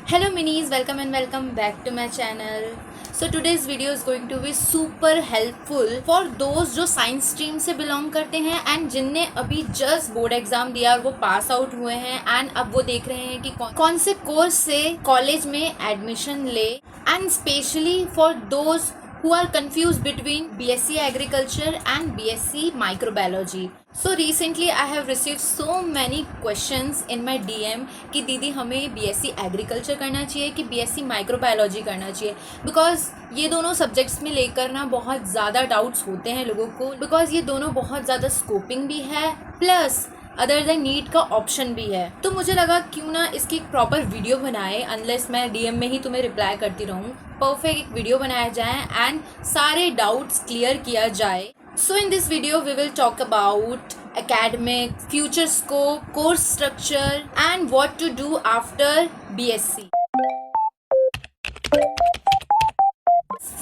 Hello minis, welcome and welcome back to my channel. So today's video is going to be super helpful for those जो science stream से belong करते हैं and जिनने अभी just board exam दिया और वो पास आउट हुए हैं एंड अब वो देख रहे हैं कि कौन से कोर्स से कॉलेज में एडमिशन ले and specially for those who are confused between BSc Agriculture and BSc Microbiology. So recently I have received so many questions in my DM कि दीदी हमें BSc Agriculture करना चाहिए कि BSc Microbiology करना चाहिए, बिकॉज ये दोनों सब्जेक्ट्स में लेकर ना बहुत ज़्यादा डाउट्स होते हैं लोगों को, बिकॉज ये दोनों बहुत ज़्यादा स्कोपिंग भी है प्लस अदर देन नीट का ऑप्शन भी है. तो मुझे लगा क्यों ना इसकी एक प्रॉपर वीडियो बनाए, अनलेस मैं डीएम में ही तुम्हें रिप्लाई करती रहूँ. परफेक्ट एक वीडियो बनाया जाए एंड सारे डाउट्स क्लियर किया जाए. So in this video we will talk about academic, future scope, course structure and what to do after BSc.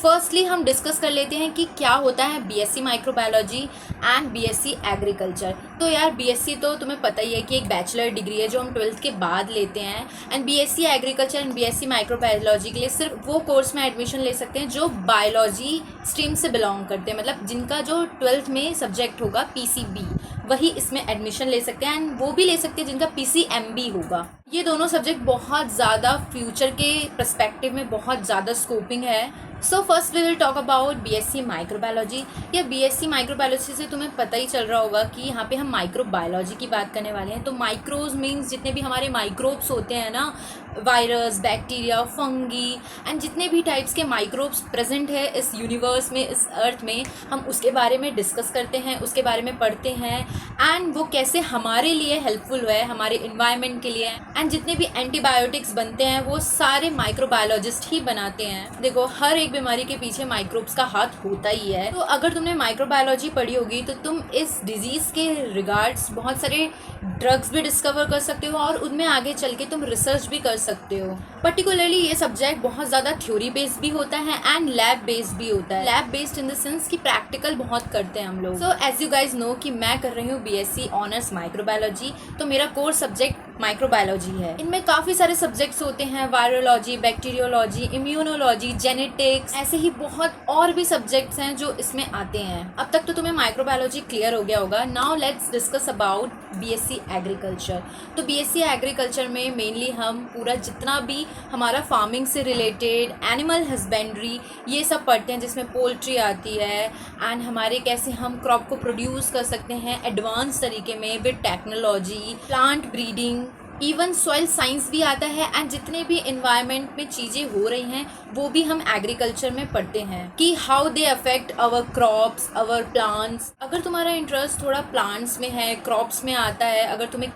Firstly हम डिस्कस कर लेते हैं कि क्या होता है BSc microbiology and BSc agriculture. तो यार बीएससी तो तुम्हें पता ही है कि एक बैचलर डिग्री है जो हम 12th के बाद लेते हैं, and BSc agriculture and BSc microbiology के लिए सिर्फ वो कोर्स में एडमिशन ले सकते हैं जो बायोलॉजी स्ट्रीम से बिलोंग करते हैं, मतलब जिनका जो 12th में सब्जेक्ट होगा पीसीबी वही इसमें एडमिशन ले सकते हैं, एंड वो भी ले सकते हैं जिनका पीसीएमबी होगा. ये दोनों सब्जेक्ट बहुत ज़्यादा फ्यूचर के पर्सपेक्टिव में बहुत ज़्यादा स्कोपिंग है. So first we will talk about BSc microbiology. या बीएससी माइक्रोबायोलॉजी से तुम्हें पता ही चल रहा होगा कि यहाँ पे हम माइक्रोबायोलॉजी की बात करने वाले हैं. तो माइक्रोज मीन्स जितने भी हमारे माइक्रोब्स होते हैं ना, वायरस, बैक्टीरिया, फंगी एंड जितने भी टाइप्स के माइक्रोब्स प्रेजेंट है इस यूनिवर्स में, इस अर्थ में, हम उसके बारे में डिस्कस करते हैं, उसके बारे में पढ़ते हैं एंड वो कैसे हमारे लिए हेल्पफुल है, हमारे इन्वायरमेंट के लिए. एंड जितने भी एंटीबायोटिक्स बनते हैं वो सारे माइक्रोबायोलॉजिस्ट ही बनाते हैं. देखो हर एक बीमारी के पीछे माइक्रोब्स का हाथ होता ही है. तो अगर तुमने माइक्रोबायोलॉजी पढ़ी होगी तो तुम इस डिजीज़ के रिगार्ड्स बहुत सारे ड्रग्स भी डिस्कवर कर सकते हो और उनमें आगे चल के तुम रिसर्च भी कर सकते हो. पर्टिकुलरली ये सब्जेक्ट बहुत ज़्यादा थ्योरी बेस्ड भी होता है एंड लैब बेस्ड भी होता है. Lab based in the sense कि प्रैक्टिकल बहुत करते हैं हम लोग. So as you guys know कि मैं कर रही हूँ बीएससी ऑनर्स माइक्रोबायोलॉजी, तो मेरा कोर्स सब्जेक्ट माइक्रोबायोलॉजी है. इनमें काफ़ी सारे सब्जेक्ट्स होते हैं, वायरोलॉजी, बैक्टीरियोलॉजी, इम्यूनोलॉजी, जेनेटिक्स, ऐसे ही बहुत और भी सब्जेक्ट्स हैं जो इसमें आते हैं. अब तक तो तुम्हें माइक्रोबायोलॉजी क्लियर हो गया होगा. Now let's discuss about BSc agriculture. तो बीएससी एग्रीकल्चर में मेनली हम पूरा जितना भी हमारा फार्मिंग से रिलेटेड, एनिमल हस्बेंड्री, ये सब पढ़ते हैं, जिसमें पोल्ट्री आती है एंड हमारे कैसे हम क्रॉप को प्रोड्यूस कर सकते हैं एडवांस तरीके में with technology, plant breeding, even soil science भी आता है. एंड जितने भी इन्वायरमेंट में चीज़ें हो रही हैं वो भी हम एग्रीकल्चर में पढ़ते हैं कि how they affect our crops, our plants. अगर तुम्हारा इंटरेस्ट थोड़ा प्लांट्स में है, क्रॉप्स में आता है, अगर तुम्हें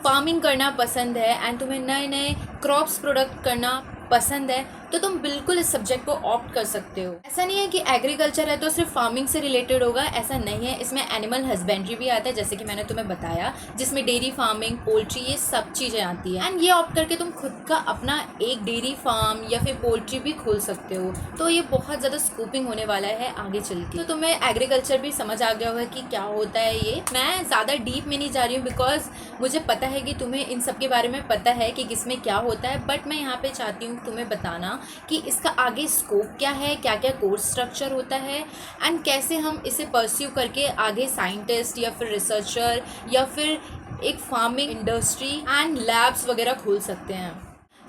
फार्मिंग करना पसंद है एंड तुम्हें नए नए क्रॉप्स प्रोडक्ट करना पसंद है, तो तुम बिल्कुल इस सब्जेक्ट को ऑप्ट कर सकते हो. ऐसा नहीं है कि एग्रीकल्चर है तो सिर्फ फार्मिंग से रिलेटेड होगा, ऐसा नहीं है. इसमें एनिमल हस्बेंड्री भी आता है, जैसे कि मैंने तुम्हें बताया, जिसमें डेयरी फार्मिंग, पोल्ट्री, ये सब चीज़ें आती है. एंड ये ऑप्ट करके तुम खुद का अपना एक डेयरी फार्म या फिर पोल्ट्री भी खोल सकते हो. तो ये बहुत ज़्यादा स्कूपिंग होने वाला है आगे चल के. तो तुम्हें एग्रीकल्चर भी समझ आ गया होगा कि क्या होता है ये. मैं ज़्यादा डीप में नहीं जा रही हूँ बिकॉज मुझे पता है कि तुम्हें इन सब के बारे में पता है कि किसमें क्या होता है, बट मैं यहाँ पर चाहती हूँ तुम्हें बताना कि इसका आगे स्कोप क्या है, क्या क्या कोर्स स्ट्रक्चर होता है एंड कैसे हम इसे परस्यू करके आगे साइंटिस्ट या फिर रिसर्चर या फिर एक फार्मिंग इंडस्ट्री एंड लैब्स वगैरह खोल सकते हैं.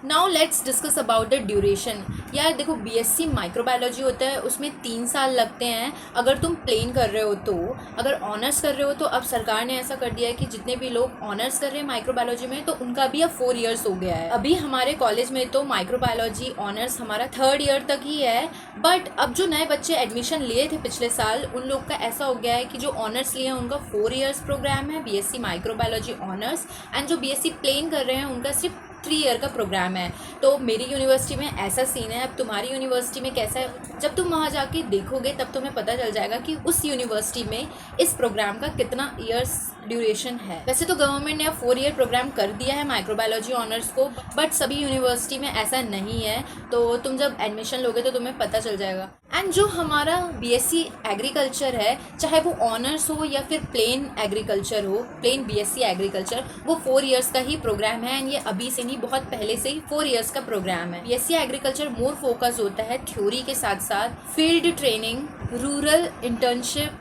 Now let's discuss about the duration. यार देखो बीएससी माइक्रोबायोलॉजी होता है, उसमें 3 साल लगते हैं अगर तुम प्लेन कर रहे हो. तो अगर ऑनर्स कर रहे हो तो अब सरकार ने ऐसा कर दिया है कि जितने भी लोग ऑनर्स कर रहे हैं माइक्रोबायोलॉजी में तो उनका भी अब 4 ईयर्स हो गया है. अभी हमारे कॉलेज में तो माइक्रोबायोलॉजी ऑनर्स हमारा 3rd ईयर तक ही है, बट अब जो नए बच्चे एडमिशन लिए थे पिछले साल उन लोग का ऐसा हो गया है कि जो ऑनर्स लिए हैं उनका 4 ईयर्स प्रोग्राम है बीएससी माइक्रोबायोलॉजी ऑनर्स, एंड जो बीएससी प्लेन कर रहे हैं उनका सिर्फ 3 ईयर का प्रोग्राम है. तो मेरी यूनिवर्सिटी में ऐसा सीन है. अब तुम्हारी यूनिवर्सिटी में कैसा है, जब तुम वहाँ जाके देखोगे तब तुम्हें पता चल जाएगा कि उस यूनिवर्सिटी में इस प्रोग्राम का कितना ईयर्स ड्यूरेशन है। वैसे तो गवर्नमेंट ने अब 4 ईयर प्रोग्राम कर दिया है माइक्रोबायोलॉजी ऑनर्स को, बट सभी यूनिवर्सिटी में ऐसा नहीं है, तो तुम जब एडमिशन लोगे तो तुम्हें पता चल जाएगा। एंड जो हमारा बीएससी एग्रीकल्चर है, चाहे वो ऑनर्स हो या फिर प्लेन एग्रीकल्चर हो, प्लेन बीएससी एग्रीकल्चर, वो 4 ईयर्स का ही प्रोग्राम है। एंड ये अभी से नहीं, बहुत पहले से ही 4 ईयर्स का प्रोग्राम है। बीएससी एग्रीकल्चर मोर फोकस होता है थ्योरी के साथ साथ field training, rural internship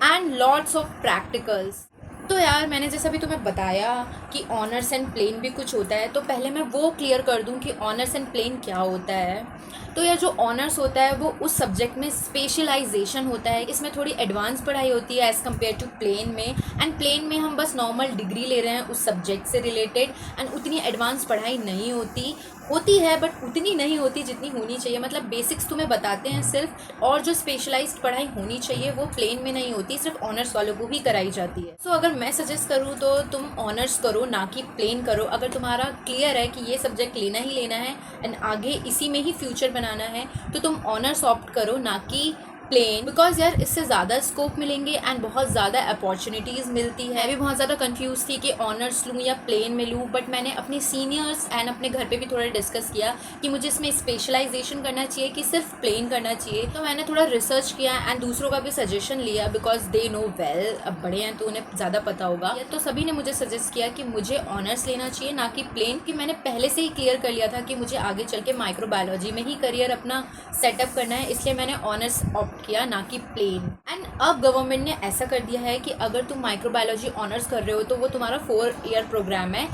and lots of practicals. तो यार मैंने जैसा भी तुम्हें बताया कि ऑनर्स एंड प्लेन भी कुछ होता है, तो पहले मैं वो क्लियर कर दूं कि ऑनर्स एंड प्लेन क्या होता है। तो यार जो ऑनर्स होता है वो उस सब्जेक्ट में स्पेशलाइजेशन होता है, इसमें थोड़ी एडवांस पढ़ाई होती है एज़ कम्पेयर टू प्लेन में। एंड प्लेन में हम बस नॉर्मल डिग्री ले रहे हैं उस सब्जेक्ट से रिलेटेड, एंड उतनी एडवांस पढ़ाई नहीं होती है बट उतनी नहीं होती जितनी होनी चाहिए। मतलब बेसिक्स तुम्हें बताते हैं सिर्फ, और जो स्पेशलाइज्ड पढ़ाई होनी चाहिए वो प्लेन में नहीं होती, सिर्फ ऑनर्स वालों को ही कराई जाती है। सो अगर मैं सजेस्ट करूँ तो तुम ऑनर्स करो, ना कि प्लेन करो। अगर तुम्हारा क्लियर है कि ये सब्जेक्ट लेना ही लेना है एंड आगे इसी में ही फ्यूचर बनाना है, तो तुम ऑनर्स ऑप्ट करो, ना कि प्लेन। बिकॉज यार इससे ज़्यादा स्कोप मिलेंगे एंड बहुत ज़्यादा अपॉर्चुनिटीज़ मिलती है। मैं भी बहुत ज़्यादा कंफ्यूज थी कि ऑनर्स लूँ या प्लेन में लूँ, बट मैंने अपने सीनियर्स एंड अपने घर पे भी थोड़ा डिस्कस किया कि मुझे इसमें स्पेशलाइजेशन करना चाहिए कि सिर्फ प्लेन करना चाहिए। तो मैंने थोड़ा रिसर्च किया एंड दूसरों का भी सजेशन लिया, बिकॉज दे नो वेल, अब बड़े हैं तो उन्हें ज़्यादा पता होगा। तो सभी ने मुझे सजेस्ट किया कि मुझे ऑनर्स लेना चाहिए, ना कि प्लेन, कि मैंने पहले से ही क्लियर कर लिया था कि मुझे आगे चल के माइक्रोबायोलॉजी में ही करियर अपना सेटअप करना है, इसलिए मैंने ऑनर्स ऑप्ट किया, ना कि प्लेन। एंड अब गवर्नमेंट ने ऐसा कर दिया है कि अगर तुम माइक्रोबायोलॉजी ऑनर्स कर रहे हो तो वो तुम्हारा 4 ईयर प्रोग्राम है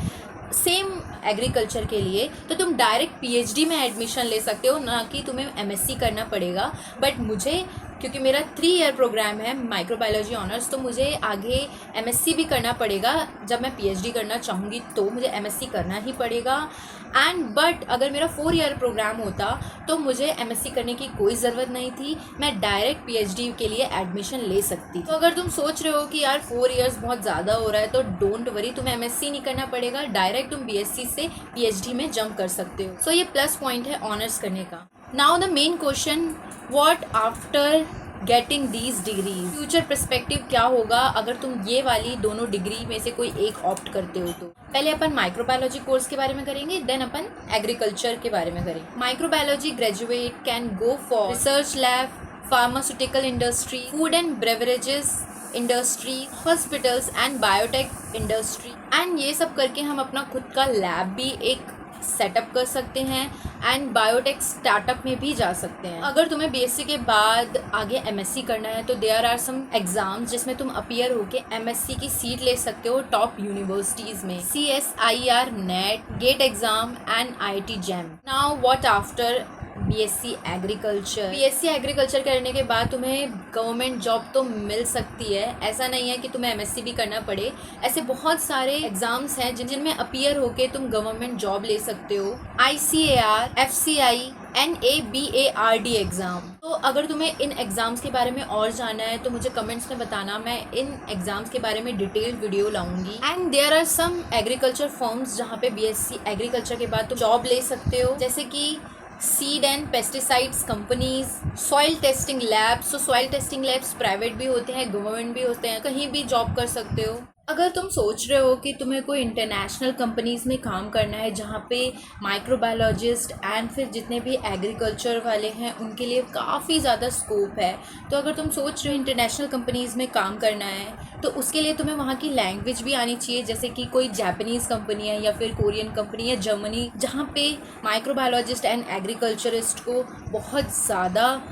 सेम एग्रीकल्चर के लिए, तो तुम डायरेक्ट पीएचडी में एडमिशन ले सकते हो, ना कि तुम्हें एमएससी करना पड़ेगा। बट मुझे, क्योंकि मेरा 3 ईयर प्रोग्राम है माइक्रोबायोलॉजी ऑनर्स, तो मुझे आगे एमएससी भी करना पड़ेगा। जब मैं पीएचडी करना चाहूँगी तो मुझे एमएससी करना ही पड़ेगा। एंड बट अगर मेरा 4 ईयर प्रोग्राम होता तो मुझे एमएससी करने की कोई ज़रूरत नहीं थी, मैं डायरेक्ट पीएचडी के लिए एडमिशन ले सकती। तो अगर तुम सोच रहे हो कि यार 4 ईयर्स बहुत ज़्यादा हो रहा है, तो डोंट वरी, तुम्हें एमएससी नहीं करना पड़ेगा, डायरेक्ट तुम बीएससी से पीएचडी में जंप कर सकते हो। सो ये प्लस पॉइंट है ऑनर्स करने का। Now the main question, what after getting these degree, future perspective क्या होगा अगर तुम ये वाली दोनों डिग्री में से कोई एक ऑप्ट करते हो। तो पहले अपन माइक्रोबायोलॉजी कोर्स के बारे में करेंगे, देन अपन एग्रीकल्चर के बारे में करेंगे। Microbiology graduate can go for research lab, pharmaceutical industry, food and beverages industry, hospitals and biotech industry. And ये सब करके हम अपना खुद का लैब भी एक सेटअप कर सकते हैं एंड बायोटेक स्टार्टअप में भी जा सकते हैं। अगर तुम्हें बीएससी के बाद आगे एमएससी करना है तो देयर आर सम एग्जाम्स जिसमें तुम अपीयर होके एमएससी की सीट ले सकते हो टॉप यूनिवर्सिटीज़ में, CSIR NET, GATE exam and IIT JAM. Now what after BSc agriculture. BSc agriculture करने के बाद तुम्हें गवर्नमेंट जॉब तो मिल सकती है, ऐसा नहीं है कि तुम्हें एमएससी भी करना पड़े। ऐसे बहुत सारे एग्जाम्स हैं जिनमें अपीयर होके तुम गवर्नमेंट जॉब ले सकते हो, ICAR, FCI, NABARD एग्ज़ाम। तो अगर तुम्हें इन एग्ज़ाम्स के बारे में और जानना है तो मुझे कमेंट्स में बताना, मैं इन एग्ज़ाम्स के बारे में डिटेल वीडियो लाऊंगी। And there are some agriculture firms जहाँ पे बीएससी एग्रीकल्चर के बाद तुम जॉब ले सकते हो, जैसे कि seed and pesticides companies, soil testing labs. तो सॉइल टेस्टिंग लैब्स प्राइवेट भी होते हैं, गवर्नमेंट भी होते हैं, कहीं भी जॉब कर सकते हो। अगर तुम सोच रहे हो कि तुम्हें कोई इंटरनेशनल कंपनीज़ में काम करना है जहाँ पे माइक्रोबायोलॉजिस्ट एंड फिर जितने भी एग्रीकल्चर वाले हैं उनके लिए काफ़ी ज़्यादा स्कोप है, तो अगर तुम सोच रहे हो इंटरनेशनल कंपनीज़ में काम करना है तो उसके लिए तुम्हें वहाँ की लैंग्वेज भी आनी चाहिए, जैसे कि कोई जापानीज़ कंपनी है या फिर कोरियन कंपनी है, जर्मनी, जहाँ पे माइक्रोबायोलॉजिस्ट एंड एग्रीकल्चरिस्ट को बहुत ज़्यादा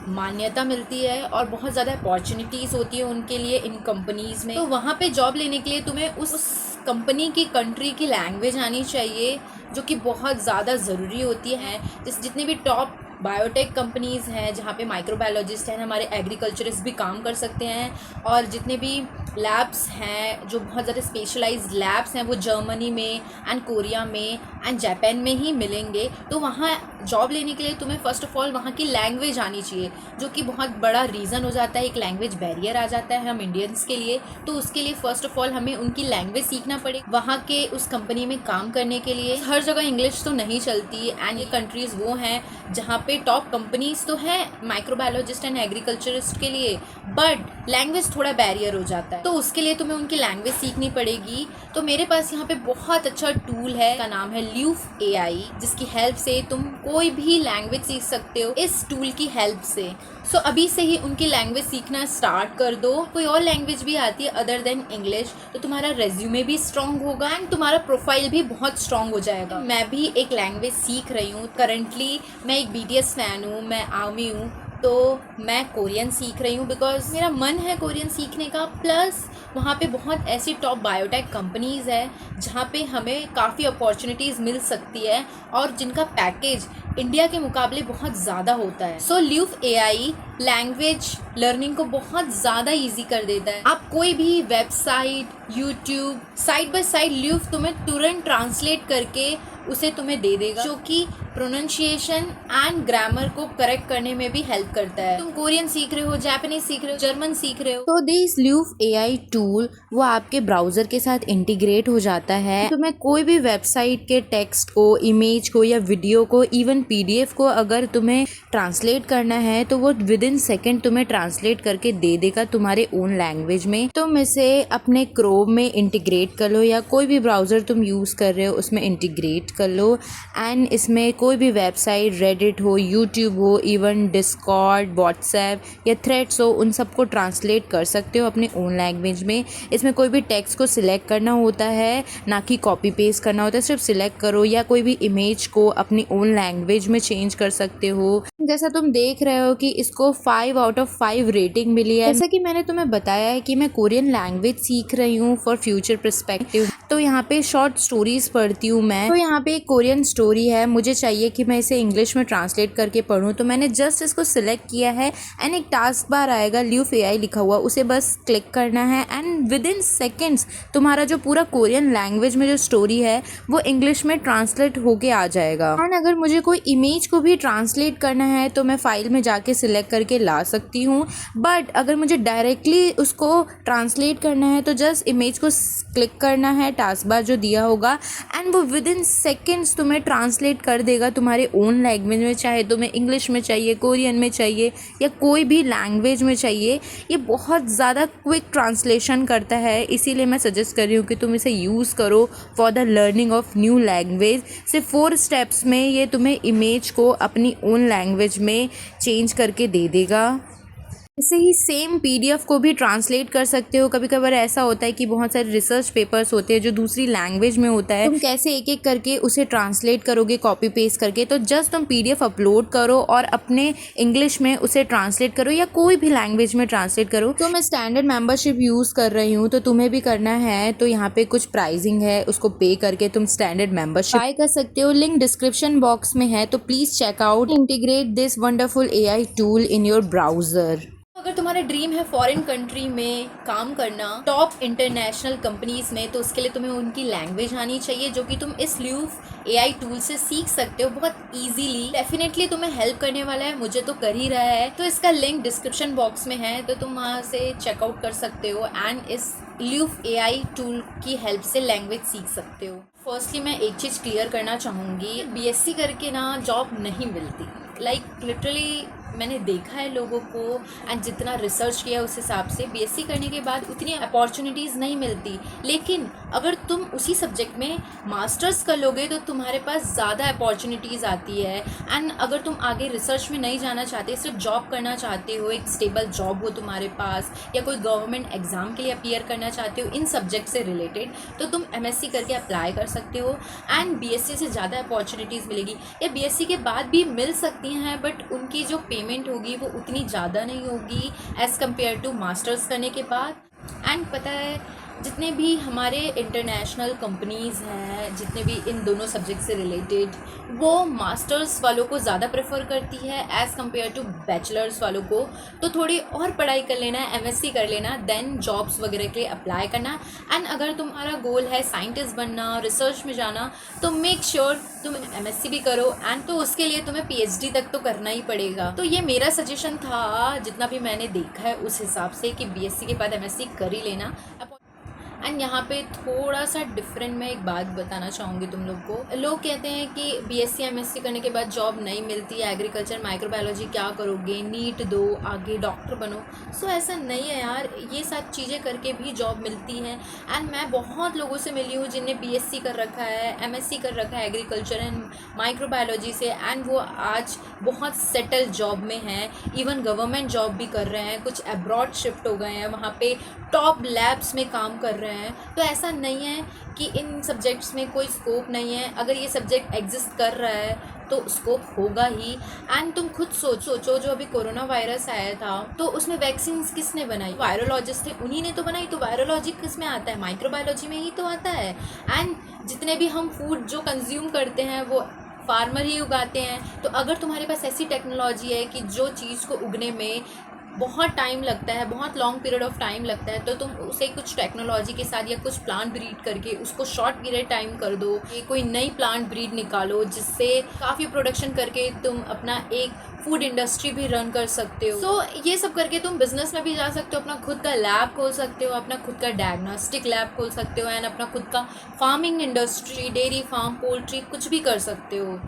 मान्यता मिलती है और बहुत ज़्यादा अपॉर्चुनिटीज़ होती है उनके लिए इन कंपनीज़ में। तो वहाँ पे जॉब लेने के लिए तुम्हें उस कंपनी की कंट्री की लैंग्वेज आनी चाहिए, जो कि बहुत ज़्यादा ज़रूरी होती है। जितने भी टॉप बायोटेक कंपनीज़ हैं जहाँ पे माइक्रोबायोलॉजिस्ट हैं, हमारे एग्रीकल्चरिस्ट भी काम कर सकते हैं, और जितने भी लैब्स हैं जो बहुत ज़्यादा स्पेशलाइज्ड लैब्स हैं वो जर्मनी में एंड कोरिया में एंड जापान में ही मिलेंगे। तो वहाँ जॉब लेने के लिए तुम्हें फ़र्स्ट ऑफ ऑल वहाँ की लैंग्वेज आनी चाहिए, जो कि बहुत बड़ा रीज़न हो जाता है, एक लैंग्वेज बैरियर आ जाता है हम इंडियंस के लिए। तो उसके लिए फ़र्स्ट ऑफ ऑल हमें उनकी लैंग्वेज सीखना पड़ेगा। वहाँ के उस कंपनी में काम करने के लिए हर जगह इंग्लिश तो नहीं चलती, एंड ये कंट्रीज़ वो हैं जहाँ पे टॉप कंपनीज़ तो हैं माइक्रोबायोलॉजिस्ट एंड एग्रीकल्चरिस्ट के लिए, बट लैंग्वेज थोड़ा बैरियर हो जाता है। तो उसके लिए तुम्हें उनकी लैंग्वेज सीखनी पड़ेगी। तो मेरे पास यहाँ पे बहुत अच्छा टूल है, का नाम है ल्यूफ AI, जिसकी हेल्प से तुम कोई भी लैंग्वेज सीख सकते हो इस टूल की हेल्प से। सो अभी से ही उनकी लैंग्वेज सीखना स्टार्ट कर दो। कोई और लैंग्वेज भी आती है अदर देन इंग्लिश, तो तुम्हारा रेज्यूमे भी स्ट्रांग होगा एंड तुम्हारा प्रोफाइल भी बहुत स्ट्रांग हो जाएगा। मैं भी एक लैंग्वेज सीख रही हूँ करंटली। मैं एक BTS फैन हूँ, मैं आर्मी हूँ, तो मैं कोरियन सीख रही हूँ बिकॉज मेरा मन है कोरियन सीखने का। प्लस वहाँ पे बहुत ऐसी टॉप बायोटेक कंपनीज़ है जहाँ पे हमें काफ़ी अपॉर्चुनिटीज़ मिल सकती है और जिनका पैकेज इंडिया के मुकाबले बहुत ज़्यादा होता है। सो ल्यूफ AI लैंग्वेज लर्निंग को बहुत ज़्यादा इजी कर देता है। आप कोई भी website, YouTube, side by side ल्यूफ तुम्हें तुरंत ट्रांसलेट करके उसे तुम्हें दे देगा, जो कि प्रोनाउंसिएशन एंड ग्रामर को करेक्ट करने में भी हेल्प करता है। तुम कोरियन सीख रहे हो, जापानीज सीख रहे हो, जर्मन सीख रहे हो, तो दिस ल्यूफ AI टूल वो आपके ब्राउजर के साथ इंटीग्रेट हो जाता है। तुम्हें कोई भी वेबसाइट के टेक्स्ट को, इमेज को या वीडियो को, इवन PDF को अगर तुम्हें ट्रांसलेट करना है तो वो विद इन सेकेंड तुम्हें ट्रांसलेट करके दे देगा तुम्हारे ओन लैंग्वेज में। तुम इसे अपने क्रोम में इंटीग्रेट कर लो या कोई भी ब्राउज़र तुम यूज़ कर रहे हो उसमें इंटीग्रेट कर लो, एंड इसमें कोई भी वेबसाइट, रेडिट हो, यूट्यूब हो, इवन डिस्कॉर्ड, व्हाट्सएप या थ्रेड्स हो, उन सबको ट्रांसलेट कर सकते हो अपने ओन लैंग्वेज में। इसमें कोई भी टेक्स्ट को सिलेक्ट करना होता है, ना कि कॉपी पेस्ट करना होता है। सिर्फ सिलेक्ट करो या कोई भी इमेज को अपनी ओन लैंग्वेज में चेंज कर सकते हो। जैसा तुम देख रहे हो कि इसको 5 आउट ऑफ 5 रेटिंग मिली है। जैसा कि मैंने तुम्हें बताया है कि मैं कोरियन लैंग्वेज सीख रही हूँ फॉर फ्यूचर पर्सपेक्टिव, तो यहाँ पे शॉर्ट स्टोरीज पढ़ती हूँ मैं। तो यहाँ पे एक कोरियन स्टोरी है, मुझे चाहिए कि मैं इसे इंग्लिश में ट्रांसलेट करके पढूं, तो मैंने जस्ट इसको सिलेक्ट किया है एंड एक टास्क बार आएगा ल्यूफ AI लिखा हुआ, उसे बस क्लिक करना है एंड विद इन सेकेंड्स तुम्हारा जो पूरा कोरियन लैंग्वेज में जो स्टोरी है वो इंग्लिश में ट्रांसलेट होके आ जाएगा। एंड अगर मुझे कोई इमेज को भी ट्रांसलेट करना है तो मैं फाइल में जाके सिलेक्ट करके ला सकती हूँ, बट अगर मुझे डायरेक्टली उसको ट्रांसलेट करना है तो जस्ट इमेज को क्लिक करना है, टास्क बार जो दिया होगा, एंड वो विद इन सेकेंड्स तुम्हें ट्रांसलेट कर देगा तुम्हारे ओन लैंग्वेज में। चाहे तुम्हें इंग्लिश में चाहिए, कोरियन में चाहिए या कोई भी लैंग्वेज में चाहिए, ये बहुत ज़्यादा क्विक ट्रांसलेशन करता है। इसीलिए मैं सजेस्ट कर रही हूँ कि तुम इसे यूज़ करो for the learning of new language. सिर्फ 4 स्टेप्स में ये तुम्हें इमेज को अपनी ओन लैंग्वेज में चेंज करके दे देगा। ऐसे ही सेम PDF को भी ट्रांसलेट कर सकते हो। कभी कभार ऐसा होता है कि बहुत सारे रिसर्च पेपर्स होते हैं जो दूसरी लैंग्वेज में होता है, तुम कैसे एक एक करके उसे ट्रांसलेट करोगे कॉपी पेस्ट करके। तो जस्ट तुम PDF अपलोड करो और अपने इंग्लिश में उसे ट्रांसलेट करो या कोई भी लैंग्वेज में ट्रांसलेट करो। तो मैं स्टैंडर्ड मेंबरशिप यूज़ कर रही हूँ, तो तुम्हें भी करना है तो यहाँ पे कुछ प्राइसिंग है, उसको पे करके तुम स्टैंडर्ड मेंबरशिप बाय कर सकते हो। लिंक डिस्क्रिप्शन बॉक्स में है, तो please check out, integrate this wonderful AI tool in your browser. अगर तुम्हारा ड्रीम है फॉरेन कंट्री में काम करना, टॉप इंटरनेशनल कंपनीज में, तो उसके लिए तुम्हें उनकी लैंग्वेज आनी चाहिए, जो कि तुम इस ल्यूफ AI टूल से सीख सकते हो बहुत इजीली। डेफिनेटली तुम्हें हेल्प करने वाला है, मुझे तो कर ही रहा है। तो इसका लिंक डिस्क्रिप्शन बॉक्स में है, तो तुम वहाँ से चेकआउट कर सकते हो एंड इस ल्यूफ AI टूल की हेल्प से लैंग्वेज सीख सकते हो। फर्स्टली मैं एक चीज़ क्लियर करना चाहूँगी, BSc करके ना जॉब नहीं मिलती। लिटरली मैंने देखा है लोगों को एंड जितना रिसर्च किया उस हिसाब से BSc करने के बाद उतनी अपॉर्चुनिटीज़ नहीं मिलती। लेकिन अगर तुम उसी सब्जेक्ट में मास्टर्स कर लोगे तो तुम्हारे पास ज़्यादा अपॉर्चुनिटीज़ आती है। एंड अगर तुम आगे रिसर्च में नहीं जाना चाहते, सिर्फ जॉब करना चाहते हो, एक स्टेबल जॉब हो तुम्हारे पास, या कोई गवर्नमेंट एग्ज़ाम के लिए अपीयर करना चाहते हो इन सब्जेक्ट से रिलेटेड, तो तुम MSc करके अप्लाई कर सकते हो एंड BSc से ज़्यादा अपॉर्चुनिटीज़ मिलेगी। या BSc के बाद भी मिल सकती हैं, बट उनकी जो पेमेंट होगी वो उतनी ज़्यादा नहीं होगी एज़ कम्पेयर टू मास्टर्स करने के बाद। एंड पता है जितने भी हमारे इंटरनेशनल कंपनीज़ हैं, जितने भी इन दोनों सब्जेक्ट से रिलेटेड, वो मास्टर्स वालों को ज़्यादा प्रेफर करती है एज़ कम्पेयर टू बैचलर्स वालों को। तो थोड़ी और पढ़ाई कर लेना, एमएससी कर लेना, देन जॉब्स वगैरह के लिए अप्लाई करना। एंड अगर तुम्हारा गोल है साइंटिस्ट बनना, रिसर्च में जाना, तो मेक श्योर तुम एमएससी भी करो, एंड तो उसके लिए तुम्हें पीएचडी तक तो करना ही पड़ेगा। तो ये मेरा सजेशन था, जितना भी मैंने देखा है उस हिसाब से, कि बीएससी के बाद एमएससी कर ही लेना। एंड यहाँ पे थोड़ा सा डिफरेंट मैं एक बात बताना चाहूँगी तुम लोग को। लोग कहते हैं कि बीएससी एमएससी करने के बाद जॉब नहीं मिलती है, एग्रीकल्चर माइक्रोबायोलॉजी क्या करोगे, नीट दो, आगे डॉक्टर बनो। सो ऐसा नहीं है यार, ये सब चीज़ें करके भी जॉब मिलती है। एंड मैं बहुत लोगों से मिली हूँ जिनने बीएससी कर रखा है, एमएससी कर रखा है एग्रीकल्चर एंड माइक्रोबायोलॉजी से, एंड वो आज बहुत सेटल जॉब में हैं, इवन गवर्नमेंट जॉब भी कर रहे हैं, कुछ अब्रॉड शिफ्ट हो गए हैं, वहाँ पे टॉप लैब्स में काम कर रहे हैं। तो ऐसा नहीं है कि इन सब्जेक्ट्स में कोई स्कोप नहीं है। अगर ये सब्जेक्ट एग्जिस्ट कर रहा है तो स्कोप होगा ही। एंड तुम खुद सोचो, जो अभी कोरोना वायरस आया था, तो उसमें वैक्सीन किसने बनाई? वायरोलॉजिस्ट थे, उन्हीं ने तो बनाई। तो वायरोलॉजी किस में आता है? माइक्रोबायोलॉजी में ही तो आता है। एंड जितने भी हम फूड जो कंज्यूम करते हैं वो फार्मर ही उगाते हैं। तो अगर तुम्हारे पास ऐसी टेक्नोलॉजी है कि जो चीज़ को उगने में बहुत टाइम लगता है, बहुत लॉन्ग पीरियड ऑफ टाइम लगता है, तो तुम उसे कुछ टेक्नोलॉजी के साथ या कुछ प्लांट ब्रीड करके उसको शॉर्ट पीरियड टाइम कर दो, ये कोई नई प्लांट ब्रीड निकालो जिससे काफ़ी प्रोडक्शन करके तुम अपना एक फूड इंडस्ट्री भी रन कर सकते हो। सो ये सब करके तुम बिजनेस में भी जा सकते हो, अपना खुद का लैब खोल सकते हो, अपना खुद का डायग्नोस्टिक लैब खोल सकते हो, एंड अपना खुद का farming industry, dairy farm, poultry, कुछ भी कर सकते हो।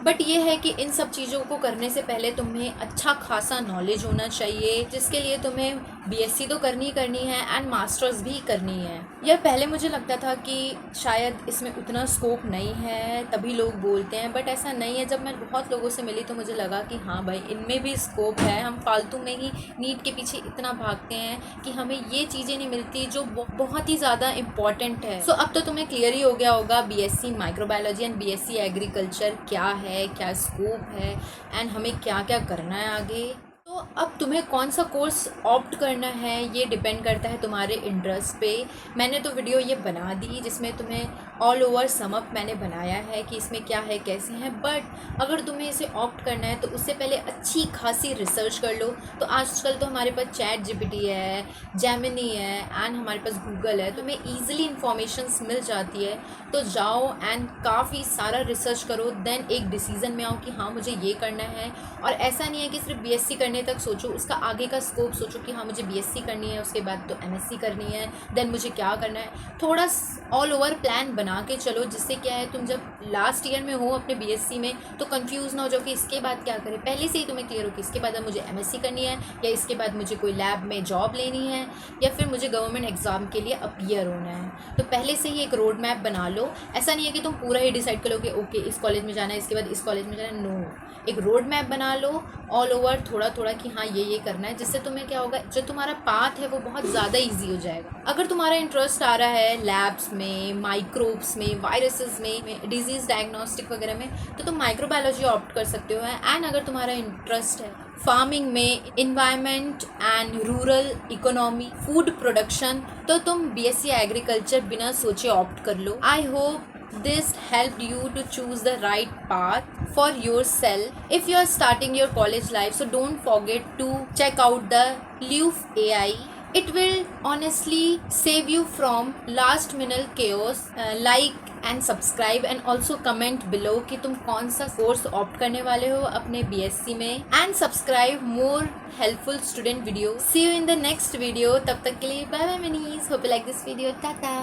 बट ये है कि इन सब चीज़ों को करने से पहले तुम्हें अच्छा खासा नॉलेज होना चाहिए, जिसके लिए तुम्हें बीएससी तो करनी है एंड मास्टर्स भी करनी है। यह पहले मुझे लगता था कि शायद इसमें उतना स्कोप नहीं है, तभी लोग बोलते हैं, बट ऐसा नहीं है। जब मैं बहुत लोगों से मिली तो मुझे लगा कि हाँ भाई, इनमें भी स्कोप है। हम फालतू में ही नीट के पीछे इतना भागते हैं कि हमें ये चीज़ें नहीं मिलती जो बहुत ही ज़्यादा इम्पॉर्टेंट है। सो अब तो तुम्हें क्लियर ही हो गया होगा BSc microbiology and BSc agriculture क्या है, क्या स्कोप है, एंड हमें क्या क्या करना है आगे। तो अब तुम्हें कौन सा कोर्स ऑप्ट करना है ये डिपेंड करता है तुम्हारे इंटरेस्ट पे। मैंने तो वीडियो ये बना दी जिसमें तुम्हें ऑल ओवर समअप मैंने बनाया है कि इसमें क्या है, कैसे हैं। बट अगर तुम्हें इसे ऑप्ट करना है तो उससे पहले अच्छी खासी रिसर्च कर लो। तो आजकल तो हमारे पास चैट जीपीटी है, जेमिनी है, एंड हमारे पास गूगल है, तो हमें ईजिली इन्फॉर्मेशंस मिल जाती है। तो जाओ एंड काफ़ी सारा रिसर्च करो, देन एक डिसीज़न में आओ कि हाँ मुझे ये करना है। और ऐसा नहीं है कि सिर्फ बीएससी करने तक सोचो, उसका आगे का स्कोप सोचो कि हाँ मुझे बीएससी करनी है, उसके बाद तो एमएससी करनी है, देन मुझे क्या करना है। थोड़ा ऑल ओवर प्लान बना के चलो, जिससे क्या है तुम जब लास्ट ईयर में हो अपने बीएससी में तो कंफ्यूज ना हो जाओ कि इसके बाद क्या करें। पहले से ही तुम्हें क्लियर हो कि इसके बाद अब मुझे एमएससी करनी है, या इसके बाद मुझे कोई लैब में जॉब लेनी है, या फिर मुझे गवर्नमेंट एग्जाम के लिए अपीयर होना है। तो पहले से ही एक रोड मैप बना लो। ऐसा नहीं है कि तुम पूरा ही डिसाइड करो कि ओके इस कॉलेज में जाना है, इसके बाद इस कॉलेज में जाना है। नो, एक रोड मैप बना लो ऑल ओवर थोड़ा थोड़ा कि हाँ ये करना है, जिससे तुम्हें क्या होगा, जो तुम्हारा पाथ है वो बहुत ज़्यादा इजी हो जाएगा। अगर तुम्हारा इंटरेस्ट आ रहा है लैब्स में, माइक्रोब्स में, वायरसेस में, डिजीज़ डायग्नोस्टिक वगैरह में, तो तुम माइक्रोबायोलॉजी ऑप्ट कर सकते हो। एंड अगर तुम्हारा इंटरेस्ट है फार्मिंग में, environment and rural economy, food production, तो तुम बीएससी एग्रीकल्चर बिना सोचे ऑप्ट कर लो। I hope this helped you to choose the right path for yourself if you are starting your college life. So don't forget to check out the Loof AI. It will honestly save you from last minute chaos. Like and subscribe and also comment below कि तुम कौन सा course opt करने वाले हो अपने BSc में, and subscribe more helpful student video. See you in the next video. तब तक के लिए bye bye minis. Hope you like this video. Tata.